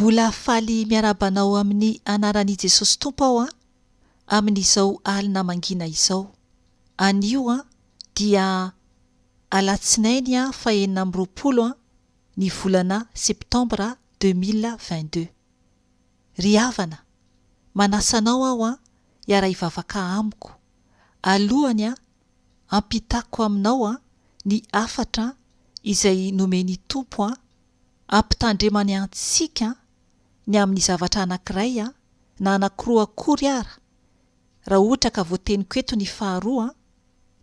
Mbola faly miarabanao amin'ny anaran'i Jesosy Tompo aho amin'izao alina mangina izao. Anio dia alatsinainy fa 20 ny volana septambra 2022. Ry havana, manasanao aho hiara hivavaka amiko. Alohany ampitako aminao ny afatra izay nomeny Tompo ampitandremany antsika ny amin'ny zavatra anankiray na anankiroa akory ara. Raha ohatra ka voateniko eto ny faharoa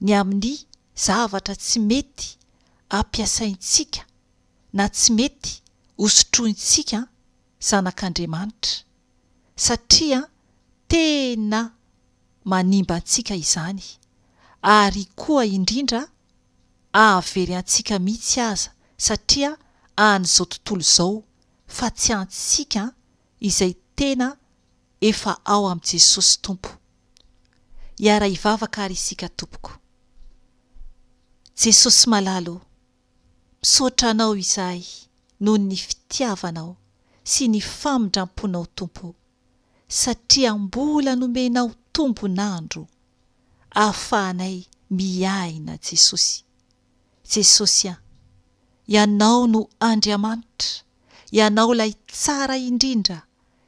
ny amin'ny zavatra tsy mety ampiasaintsika na tsy mety hosotrointsika zanak'Andriamanitra, satria tena manimba antsika izany, ary koa indrindra ahavery antsika mihitsy aza, satria an'izao tontolo izao fa tsy antsika izay tena efa ao amin'i Jesosy Tompo. Hiara hivavaka ary isika tompoko. Jesosy malalo, misaotra anao izahay noho ny fitiavanao sy ny famindramponao Tompo, satria mbola nomenao tombon'andro ahafahanay miaina Jesosy. Jesosy ianao no Andriamanitra, ianao ilay tsara indrindra,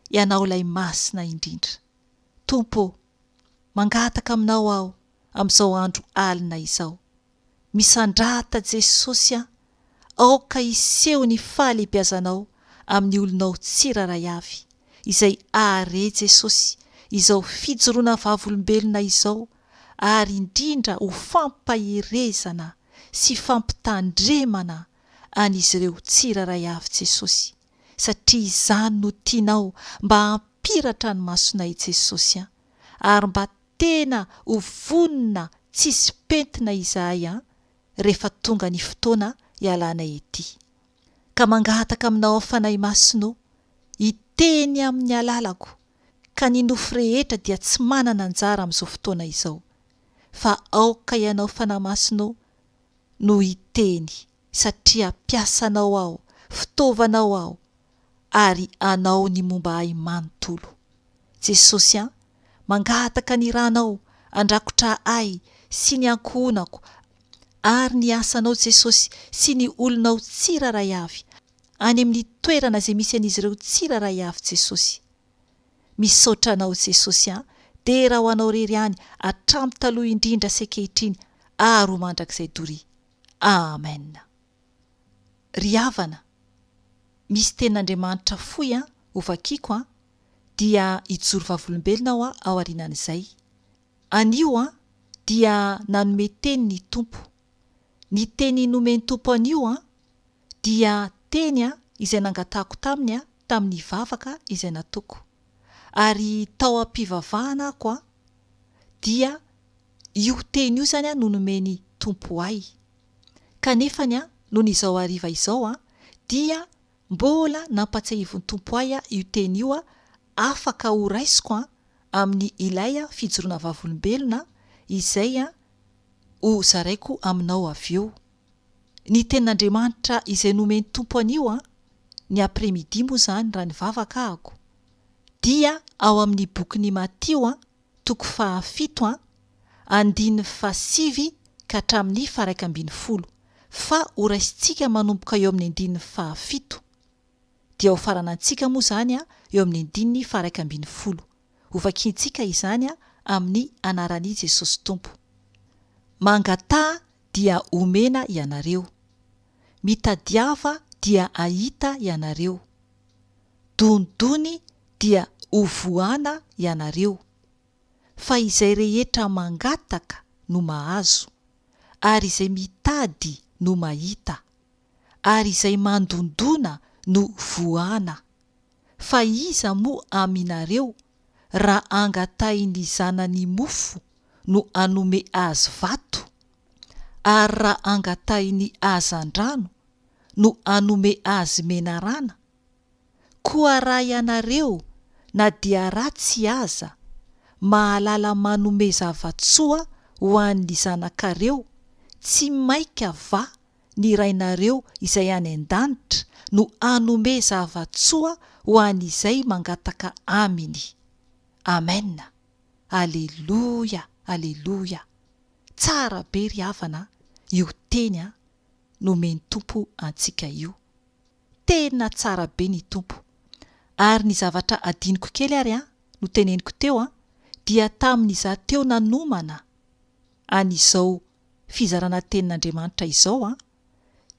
ianao ilay masina indrindra. Tompo, mangataka aminao aho amin'izao andro alina izao. Misandrata Jesosy aoka hiseho ny fahalehibiazanao amin'ny olonao tsiraray avy, izay are Jesosy izao fijoroana vavolombelona izao, ary indrindra ho fampahirezana sy fampitandremana an'izy ireo tsiraray avy Jesosy, satria izany no tianao mba hampiratra ny masonay Jesosy, ary mba tena ho vonona tsisy pentina izahay rehefa tonga ny fotoana hialanay ety. Ka mangataka aminao fanahy masino, hiteny amin'ny alalako, ka ny nofo rehetra dia tsy manana anjara amin'izao fotoana izao, fa aoka ianao fanahy masino no hiteny, satria piasanao aho, fitaovanao aho, ary anao ny momba ahy manontolo. Jesosy mangataka ny ranao andrakotra ahy sy ny ankohonako, ary ny asanao Jesosy sy ny olonao tsiraray avy any amin'ny toerana izay misy an'izy ireo tsiraray avy Jesosy. Misaotra anao Jesosy, dia raha ho anao rery any hatramin'ny taloha indrindra sy ankehitriny ary ho mandrakizay dory. Amen. Ry havana, misy tenin'Andriamanitra fohy hovakiako dia hijoro vavolombelona aho ao aorianan'izay. Anio dia nanome teny ny Tompo. Ny teny nomeny Tompo anio dia teny izay nangatahako tamin'ny vavaka izay nataoko. Ary tao am-pivavahana ako dia io teny io zany no nomeny Tompo ahy. Kanefany noho n'izao hariva izao dia mbola nampatsiahivon'ny Tompo ahy io teny io afaka ho raisiko amin'ny ilay fijoroana vavolombelona izay ho zaraiko aminao avy eo. Ny tenin'Andriamanitra izay nomeny Tompo anio ny après-midi moa zany raha ny vavaka ahako, dia ao amin'ny bokin'ny Matio 7 andininy 7 ka hatramin'ny 12, fa ho raisintsika manomboka eo amin'ny andininy 7, dia ho faranantsika moa zany eo amin'ny andininy 12. Hovakintsika izany amin'ny anaran'i Jesosy Tompo. Mangatà dia omena ianareo, mitadiava dia ahita ianareo, donidony dia hovoana ianareo. Fa izay rehetra mangataka no mahazo, ary izay mitady no mahita, ary izay mandondona no voana. Fa iza moa aminareo raha angatahin'ny zanany mofo no anome azy vato, ary raha angatahin'ny azan-drano no anome azy menarana? Koa raha ianareo na dia ratsy aza mahalala manome zavatsoa ho an'ny zanakareo, tsy maika va ny rainareo izay any an-danitra no anome zavatsoa ho an'izay mangataka aminy. Amena. Aleloia, aleloia. Tsara be ry havana io teny nomeny Tompo antsika io. Tena tsara be ny Tompo. Ary ny zavatra adiniko kely ary no teneniko teo dia tamin'iza teo nanomana an'izao fizarana tenin'Andriamanitra izao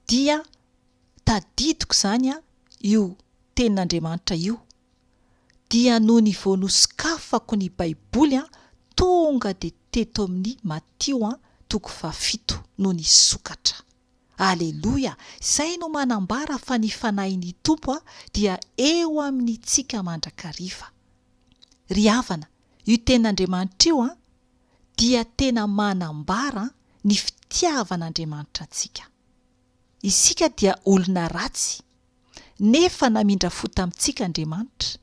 dia tadidiko zany io tenin'Andriamanitra io, dia noho ny vao nosokafako ny baiboly tonga de teto amin'ny Matio 7 no nisokatra. Aleloia. Izay no manambara fa ny fanahin'ny Tompo dia eo amin'ntsika mandrakariva. Ry havana, io tenin'Andriamanitra io dia tena manambara ny fitiavan'Andriamanitra antsika. Isika dia olona ratsy, nefa namindra fo tamintsika Andriamanitra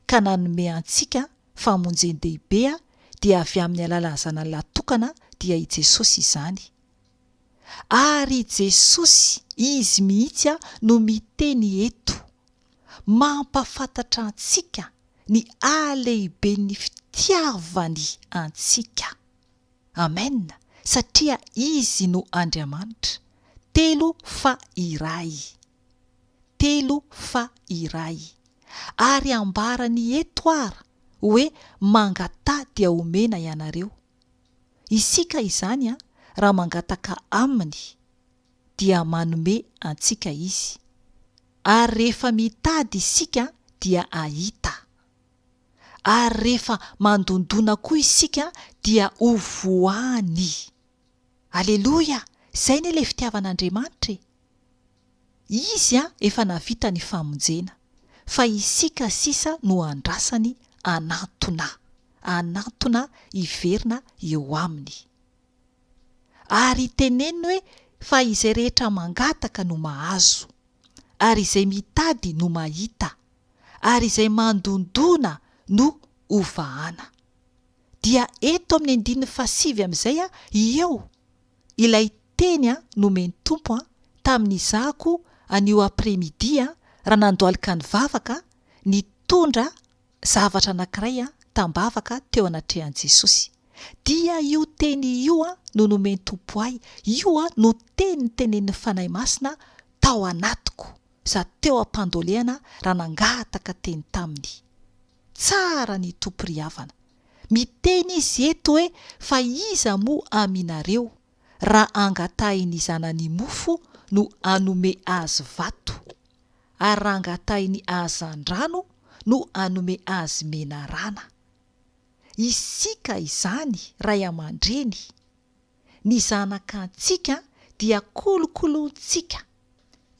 ka nanome antsika famonjen-dehibe dia avy amin'ny alalan'ny zanany latokana dia i Jesosy izany. Ary Jesosy izy mihitsy no miteny eto, mampafantatra antsika ny alehiben'ny fitiavany antsika. Amen. Satria izy no Andriamanitra, 3 fa iray. 3 fa iray. Ary ambarany eto ara hoe mangatà dia omena ianareo. Isika izany raha mangataka aminy dia manome antsika izy. Ary rehefa mitady isika dia ahita. Ary rehefa mandondona koa isika dia hovoany. Aleloia. Izay ny ilay fitiavan'Andriamanitra. Izy efa navita ny famonjena, fa isika sisa no andrasany anatona iverina eo aminy. Ary teneniny hoe fa izay rehetra mangataka no mahazo, ary izay mitady no mahita, ary izay mandondona no hovahana. Dia eto amin'ny 9:7 amin'izay eo ilay teny nomeny Tompo tamin'izako anio après-midi raha nandoalika ny vavaka nitondra zavatra anankiray tambavaka teo anatrehan'i Jesosy. Dia io teny io no nomeny Tompo ahy. Io no teny tenen'ny fanahy masina tao anatiko za teo am-pandolehana raha nangataka teny taminy. Tsara ny Tompo ry havana. Miteny izy eto hoe fa iza moa aminareo raha angatahiny zanany mofo no anome azy vato, ary raha angatahiny azy andrano no anome azy menarana. Isika izany ray aman-dreny, ny zanakantsika dia kolokoloantsika,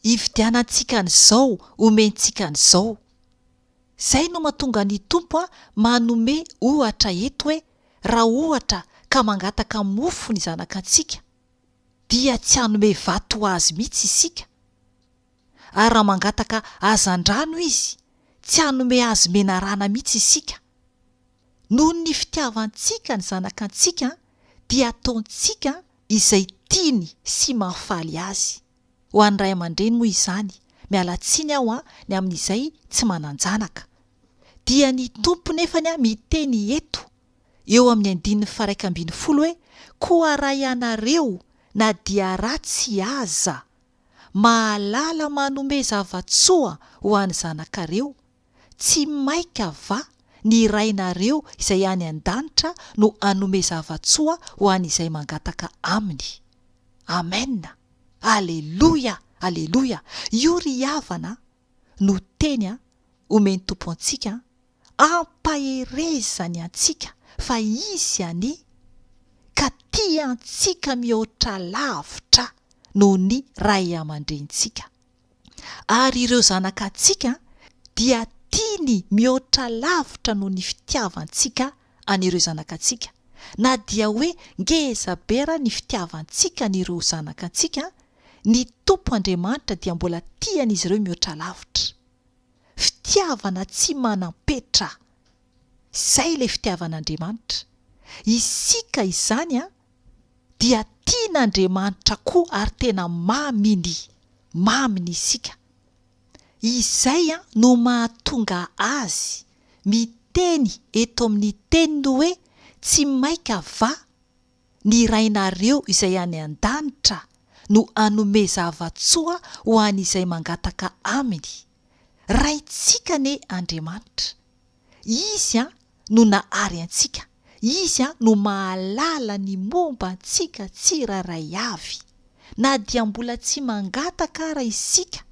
ividianantsika an'izao, omentsika an'izao. Zay no mahatonga ny Tompo manome ohatra eto hoe raha ohatra ka mangataka mofo ny zanakantsika dia tsy hanome vato azy mihitsy isika. Ary raha mangataka azy andrano izy, tsy hanome azy menarana mihitsy isika. Noho ny fitiavantsika ny zanakantsika dia ataontsika izay tiany sy mahafaly azy. Ho an'ny ray aman-dreny moa izany, miala tsiny aho ny amin'izay tsy manan-janaka. Dia ny Tompo nefany miteny eto eo amin'ny 9:12 hoe koa raha ianareo na dia ratsy aza mahalala manome zavatsoa ho an'ny zanakareo, tsy maika va ny rainareo izay any an-danitra no anome zavatsoa ho an'izay mangataka aminy. Amen. Aleloia, aleloia. Io ry havana no teny omeny Tompo antsika, ampaherezany antsika fa izy any ka tia antsika mihoatra lavitra noho ny ray aman-drentsika. Ary ireo zanakantsika dia tiany mihoatra lavitra noho ny fitiavantsika an'ireo zanakantsika. Na dia hoe ngeza bera ny fitiavantsika an'ireo zanakantsika, ny Tompo Andriamanitra dia mbola tian'izy ireo mihoatra lavitra. Fitiavana tsy manam-petra. Izay ilay fitiavan'Andriamanitra. Isika izany dia tian'Andriamanitra koa ary tena maminy isika. izay no mahatonga azy miteny eto amin'ny teniny hoe tsy maika va ny rainareo izay any an-danitra no anome zavatsoa ho an'izay mangataka aminy. Raintsika ne Andriamanitra. Izy no nahary antsika. Izy no mahalala ny momba antsika tsiraray avy. Na dia mbola tsy mangataka ara isika,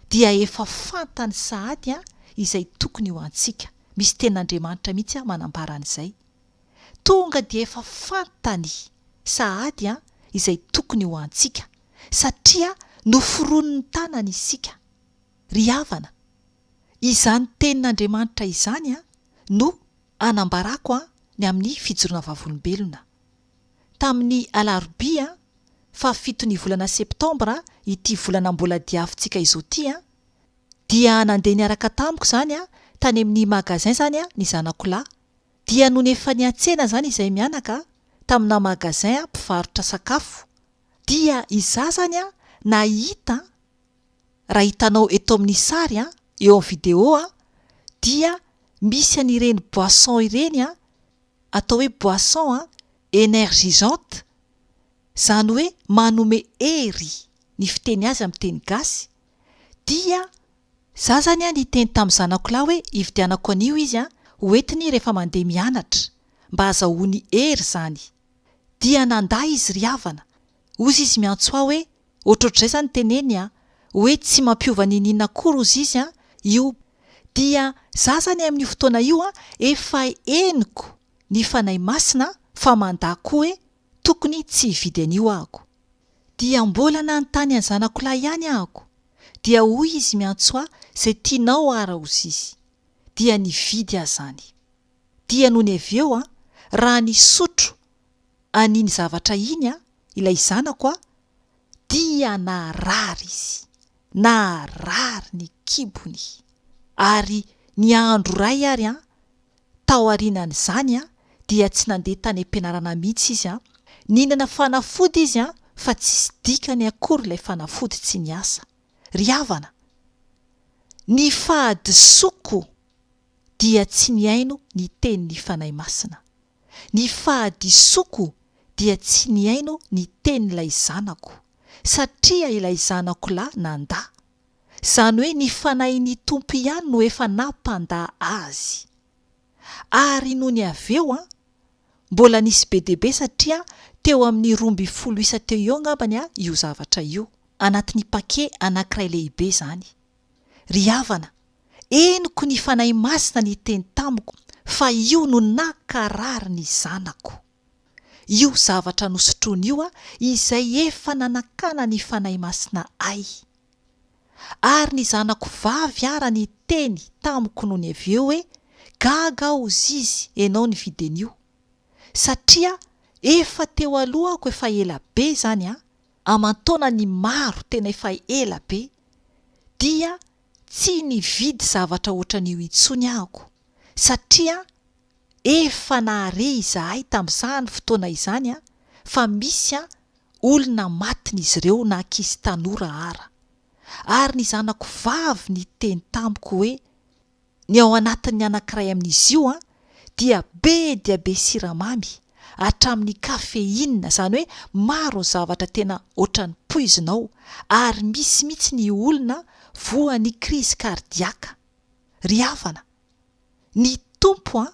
dia efa fantany sahady izay tokony ho antsika. Misy ten'Andriamanitra mihitsy manambara an'izay. Tonga dia efa fantany sahady izay tokony ho antsika, satria noforoniny tanany isika. Ry havana, izany tenin'Andriamanitra izany no anambarako ny amin'ny fijoroana vavolombelona. Tamin'ny alarobia 7 volana septambra, ity volana mbola diavintsika izao ity, dia nandeha niaraka tamiko zany tany amin'ny magazin zany ny zanako lahy. Dia no nefa niantsena zany izay mianaka tamina magazin mpivarotra sakafo. Dia iza zany nahita, raha hitanao eto amin'ny sary eo amin'ny video dia misy an'ireny boisson ireny atao hoe boisson énergisante, zany hoe manome hery ny fiteny azy amin'ny teny gasy. Dia za zany niteny tamin'ny zanako lahy hoe hividianako an'io izy hoentiny rehefa mandeha mianatra mba azahoany hery zany. Dia nanda izy ry havana. Ozy izy miantso aho hoe ohatrohatr'izay zany teneny hoe tsy mampiova ny ninona akory ozy izy io. Dia za zany amin'ny fotoana io efa henoko ny fanahy masina fa mandako hoe tokony tsy hividy an'io ahako. Dia mbola nanontany any zanako lahy ihany ahako. Dia hoy izy miantso aho izay tianao ara ozy izy. Dia nividy aho zany. Dia noho ny avy eo raha nisotro an'iny zavatra iny ilay zanako dia narary izy. Narary ny kibony. Ary ny andro ray ary tao aorianan'izany dia tsy nandeha tany am-pianarana mihitsy izy nihinana fanafody izy fa tsisy dikany akory ilay fanafody tsy niasa. Ry havana, ny fahadisoko dia tsy niaino ny tenin'ny fanahy masina. Ny fahadisoko dia tsy niaino ny tenin'ilay zanako, satria ilay zanako lahy nanda. Zany hoe ny fanahin'ny tompo ihany no efa nampanda azy. Ary noho ny avy eo mbola nisy be deabe satria teo amin'ny 12 isa teo eo ngambany io zavatra io, anatin'ny pake anankiray lehibe zany. Ry havana, eniko ny fanahy masina ny teny tamiko fa io no nakarary ny zanako. Io zavatra nosotroany io izay efa nanakana ny fanahy masina ay. Ary ny zanako vavy ara ny teny tamiko noho ny avy eo hoe gaga ozy izy ianao ny vidin'io, satria efa teo alohako efa ela be zany amantaona ny maro tena efa ela be, dia tsy nividy zavatra ohatran'io intsony ahako, satria efa nahare izahay tamin'izany fotoana izany fa misy olona matin'izy ireo na ankizy tanora ara. Ary ny zanako vavy ny teny tamiko hoe ny ao anatin'ny anankiray amin'izy io dia be siramamy hatramin'ny kafeina, zany hoe maro ny zavatra tena ohatran'ny poizinao, ary misy mihitsy ny olona voan'ny krizy kardiaka. Ry havana, ny tompo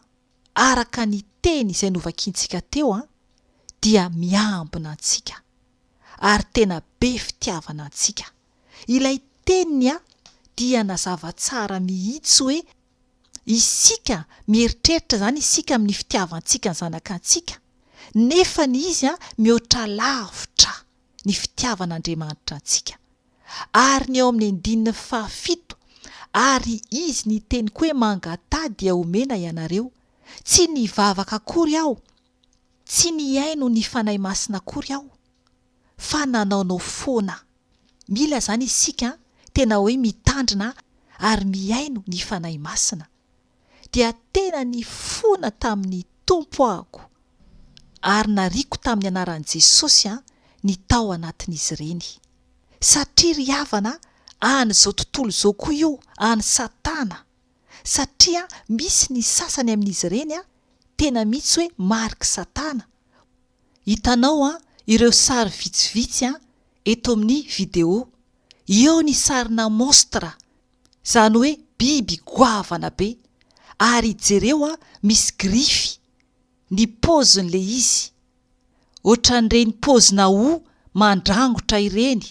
araka ny teny izay novakiantsika teo dia miambina antsika ary tena be fitiavana antsika. Ilay teniny dia nazava tsara mihitsy hoe isika mieritreritra zany isika amin'ny fitiavantsika ny zanakantsika, nefa ny izy mihoatra lavitra ny fitiavan'Andriamanitra antsika. Ary ny ao amin'ny 7 ary izy ny teniko hoe mangatady dia omena ianareo, tsy nivavaka akory aho, tsy niaino ny fanahy masina akory aho, fa nanaonao foana. Mila zany isika tena hoe mitandrina ary miaino ny fanahy masina. Dia tena ny fona tamin'ny tompo ahako, ary nariko tamin'ny anaran'i Jesosy ny tao anatin'izy ireny. Satria ry havana, any zao tontolo zao koa io any Satana, satria misy ny sasany amin'izy ireny tena mihitsy hoe mariky Satana. Hitanao ireo sary vitsivitsy eto amin'ny vidéo. Eo ny sarina monstra, zany hoe biby goavana be, ary jereo misy grify ny paozin'le izy, ohatran'ireny paozina ho mandrangotra ireny.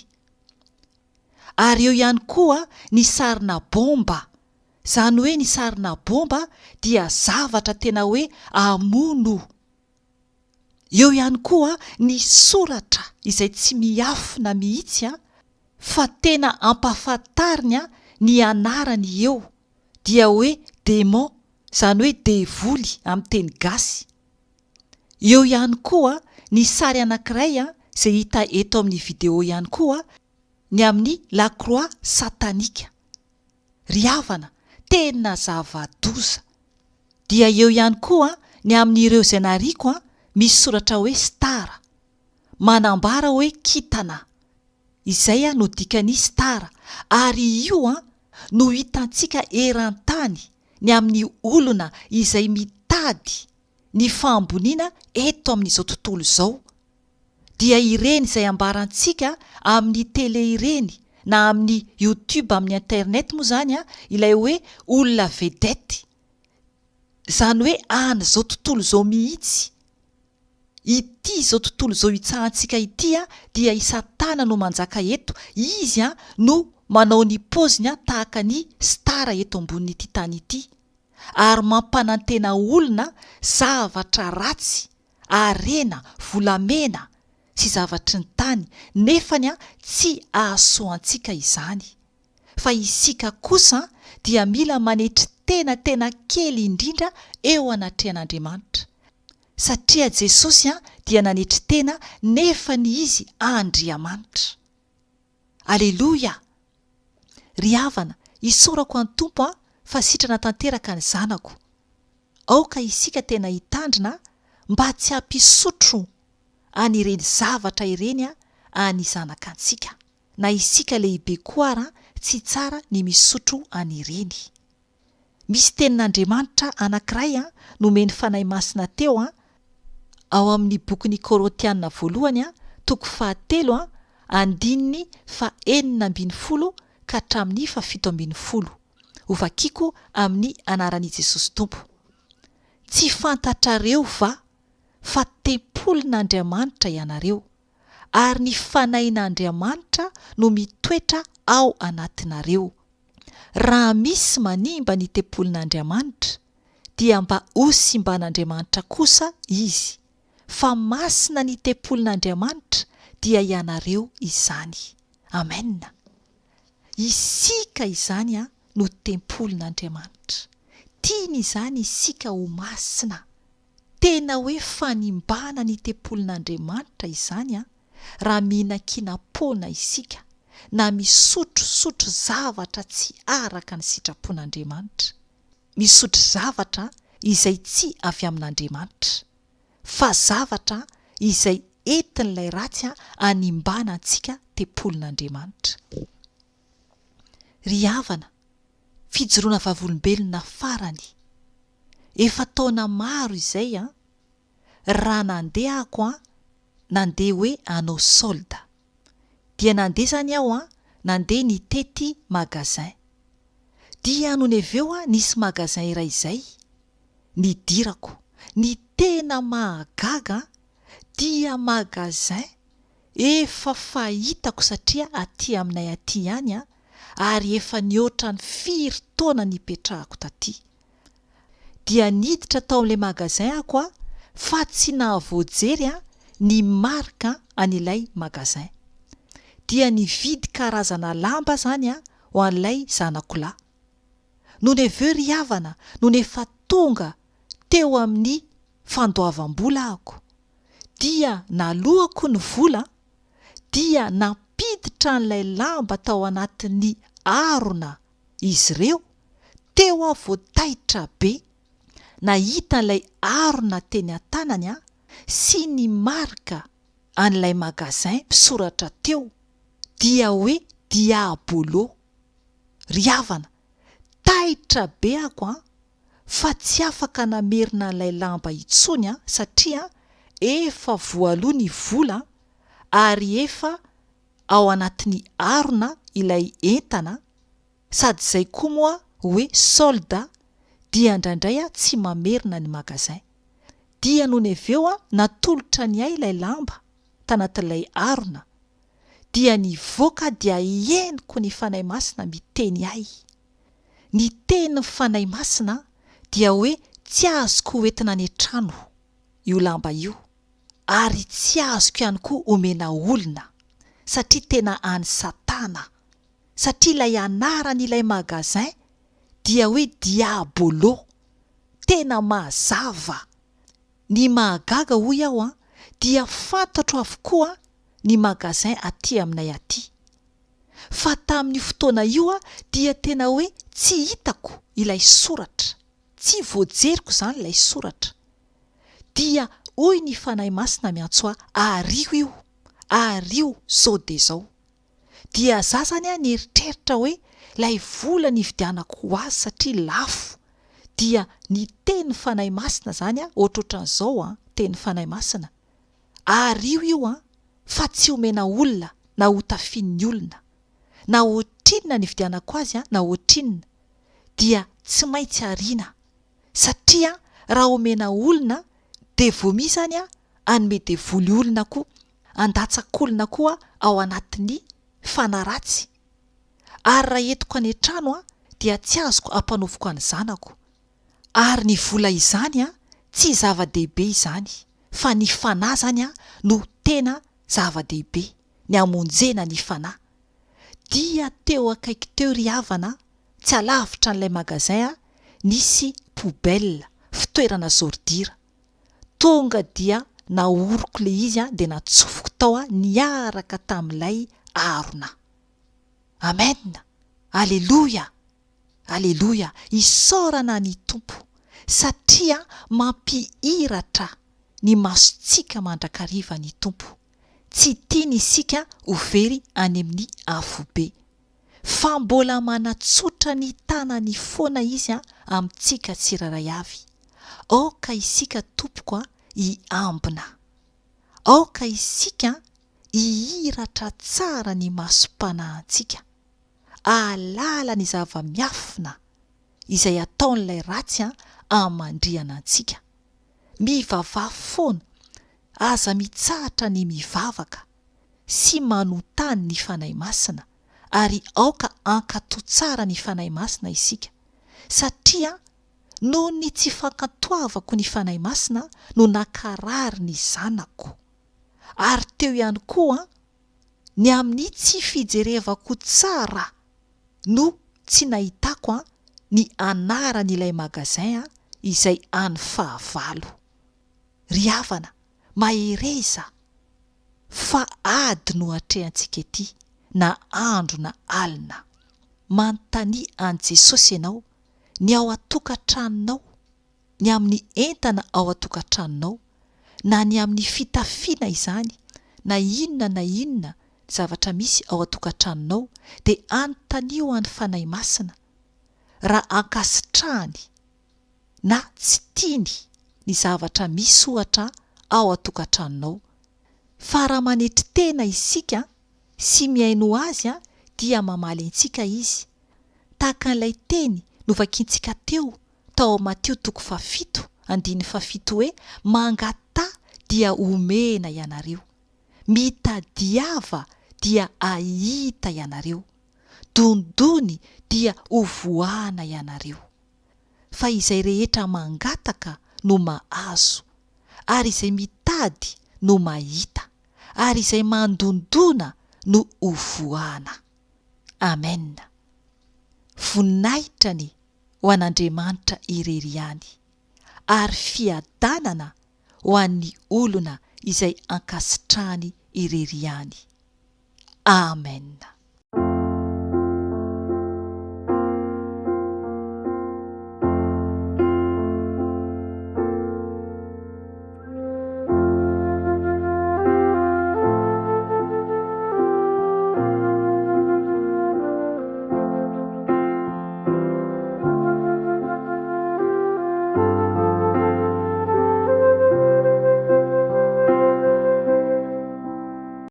Ary eo ihany koa ny sarina bomba, zany hoe ny sarina bomba dia zavatra tena hoe amono. Eo ihany koa ny soratra izay tsy miafina mihitsy fa tena ampahafantariny ny anarany eo, dia hoe démon, zany hoe devoly amin'ny teny gasy. Eo ihany koa ny sary anankiray izay hita eto amin'ny vidéo ihany koa, ny amin'ny la croix satanika. Ry havana, tena zava-doza. Dia eo ihany koa ny amin'ireo izay nariko misy soratra hoe stara, manambara hoe kintana. Izay no dikany stara, ary io no hitantsika eran-tany ny amin'ny olona izay mitady ny fahamboniana eto amin'izao tontolo izao. Dia ireny izay ambarantsika amin'ny tele ireny, na amin'ny YouTube, amin'ny internet moa zany ilay hoe olona vedety, zany hoe any zao tontolo zao mihitsy. Ity zao tontolo zao hitsahantsika ity dia i Satana no manjaka eto. Izy no manao ny paoziny tahaka ny stara eto ambonin'ity tany ity, ary mampanantena olona zavatra ratsy, arena, volamena sy zavatry ny tany, nefany tsy ahasoantsika izany. Fa isika kosa dia mila manetry tena kely indrindra eo anatrehan'Andriamanitra, satria Jesosy dia nanetry tena, nefa ny izy Andriamanitra. Aleloia! Ry havana, isorako any Tompo fa sitrana tanteraka ny zanako. Aoka isika tena hitandrina mba tsy hampisotro anireny zavatra ireny any zanaka antsika, na isika lehibe koa tsy tsara ny misotro anireny. Misy tenin'Andriamanitra anankiray nomeny fanahy masina teo ao amin'ny bokin'ny Korintiana 1:7 andininy 4:9 ka hatramin'ny 7:10. Ovakiko amin'ny anaran'i Jesosy Tompo. Tsy fantatrareo fa tempolin'Andriamanitra ianareo, ary ny fanahin'Andriamanitra no mitoetra ao anatinareo. Raha misy manimba ny tempolin'Andriamanitra, dia mba ho simban'Andriamanitra kosa izy, fa masina ny tempolin'Andriamanitra dia ianareo izany. Amen. Isika izany no tempolin'Andriamanitra. Tiany izany isika ho masina. Tena hoe fanimbana ny tempolin'Andriamanitra izany raha mihinan-kinapona isika, na misotrosotro zavatra tsy araka ny sitrapon'Andriamanitra, misotro zavatra izay tsy avy amin'Andriamanitra, fa zavatra izay entin'ilay ratsy hanimbana antsika tempolin'Andriamanitra. Ry havana, fijoroana vavolombelona farany, efa taona maro izay raha nandeha ako nandeha hoe hanao solda, dia nandeha zany aho nandeha nitety magasin. Dia noho ny avy eo nisy magasin iray izay nidirako, ny tena mahagaga dia magasin efa fahitako, satria aty aminay aty ihany ary efa nihoatra ny 4 taona nipetrahako taty. Dia niditra tao amin'ilay magasin ako fa tsy nahavoajery ny marika an'ilay magasin. Dia nividy karazana lamba zany ho an'ilay zanako lahy. Noho ny avy eo ry havana, noho ny efa tonga teo amin'ny fandoavam-bola ako, dia nalohako ny vola, dia nampiditra n'ilay lamba tao anatin'ny arona izy ireo, teo aho voataitra be, nahita n'ilay arona teny an-tanany sy ny marika an'ilay magasin misoratra teo, dia hoe Diabolo. ry havana, taitra be ako fa tsy afaka namerina ilay lamba itsony satria efa voaloha ny vola ary efa ao anatin'ny arona ilay entana, sady izay koa moa hoe solda dia indraindray tsy mamerina ny magazin. Dia noho ny avy eo natolotra ny ahy ilay lamba tanatin'ilay arona, dia nivoaka dia henoko ny fanahy masina miteny ahy. Ny tenin'ny fanahy masina dia hoe tsy azoko hoentina any an-trano io lamba io, ary tsy azoko ihany koa omena olona satria tena any Satana, satria ilay anaran'ilay magazin dia hoe diabolo, tena mazava. Ny mahagaga hoy aho dia fantatro avokoa ny magazin aty aminay aty, fa tamin'ny fotoana io dia tena hoe tsy hitako ilay soratra, tsy voajeriko izany ilay soratra. Dia hoy ny fanahy masina miantso ario zao de zao. Dia za zany nieritreritra hoe ilay vola nividianako ho azy satria lafo. Dia ny teny fanahy masina zany ohatrohatran'izao teny fanahy masina, ario io fa tsy omena olona na ho tafian'ny olona, na ohatrinona ny vidianako azy na ohatrinona, dia tsy maintsy ariana, satria raha omena olona de vomi zany anome devoly olona koa, andatsak'olona koa ao anatin'ny fanaratsy. Ary raha entiko any an-trano dia tsy azoko ampanoviko any zanako. Ary ny vola izany tsy zava-dehibe izany, fa ny fanahy zany no tena zava-dehibe, ny amonjena ny fanahy. Dia teo akaiky teo ry havana, tsy alavitra n'ilay magazin nisy poubelle, fitoerana zordira. Tonga dia naoroko le izy dia natsofoko tao niaraka tamin'ilay arona. Amen, aleloia, aleloia. Isaorana ny Tompo satria mampihiratra ny masontsika mandrakariva ny Tompo. Tsy tiany isika ho very any amin'ny afobe, fa mbola manatsotra ny tanany foana izy amintsika tsiraray avy. Aoka isika Tompoko hiambina, aoka isika hihiratra tsara ny masom-panahintsika, ahalala ny zava-miafina izay ataon'ilay ratsy amandriana antsika. Mivavah foana, aza mitsahatra ny mivavaka sy manotany ny fanahy masina, ary aoka ankatoa tsara ny fanahy masina isika, satria noho ny tsy fankatoavako ny fanahy masina no nakarary ny zanako. Ary teo ihany koa ny amin'ny tsy fijerevako tsara no tsy nahitako ny anaran'ilay magazin izay any fahavalo. Ry havana, mahereza fa ady no atrehantsika ety, na andro na alina. Manontany an Jesosy ianao, ny ao atokantranonao, ny amin'ny entana ao atokantranonao, na ny amin'ny fitafiana izany, na inona zavatra misy ao atokantranonao, dia anontanio an'ny fanahy masina raha ankasitrahany na tsy tiany ny zavatra misy ohatra ao atokantranonao. Fa raha manetry tena isika sy miaino azy dia mamaly antsika izy, tahaka an'ilay teny novakiantsika tao Mateo 7:7 hoe mangata dia omena ianareo, mitadiava dia ahita ianareo, dondony dia hovoahana ianareo. Fa izay rehetra mangataka no mahazo, ary izay mitady no mahita, ary izay mandondona no hovoahana. Amen. Voninahitra ho an'Andriamanitra irery ihany, ary fiadanana ho an'ny olona izay ankasitrahany irery ihany. Amen.